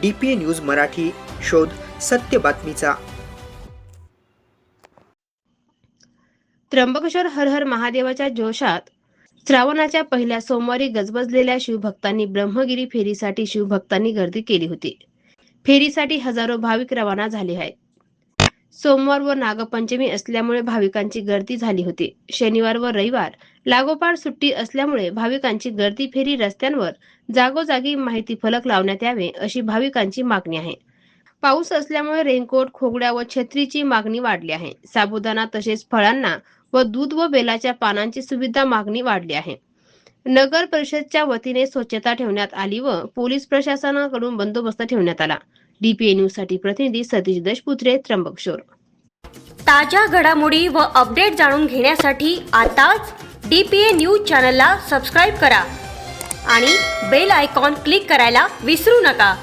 DPA news Marathi, शोध सत्य बातमीचा. त्र्यंबकेश्वर हर हर महादेवाच्या जोशात श्रावणाच्या पहिल्या सोमवारी गजबजलेल्या शिवभक्तांनी ब्रह्मगिरी फेरीसाठी शिवभक्तांनी गर्दी केली होती. फेरीसाठी हजारो भाविक रवाना झाले आहेत. सोमवार व नागपंचमी असल्यामुळे भाविकांची गर्दी झाली होती. शनिवार व रविवार लागोपाठ सुट्टी असल्यामुळे भाविकांची गर्दी फेरी रस्त्यांवर जागोजागी माहिती फलक लावण्यात यावे अशी भाविकांची मागणी आहे. पाऊस असल्यामुळे रेनकोट, खोगड्या व छत्रीची मागणी वाढली आहे. साबुदाणा तसेच फळांना व दूध व बेलाच्या पानांची सुविधा मागणी वाढली आहे. नगर परिषदच्या वतीने स्वच्छता ठेवण्यात आली व पोलीस प्रशासनाकडून बंदोबस्त ठेवण्यात आला. DPA न्यूज साठी प्रतिनिधी सतीश देशपुत्रे, त्र्यंबकेश्वर. ताज्या घडामोडी व अपडेट जाणून घेण्यासाठी आताच DPA न्यूज चॅनलला सबस्क्राईब करा आणि बेल आयकॉन क्लिक करायला विसरू नका.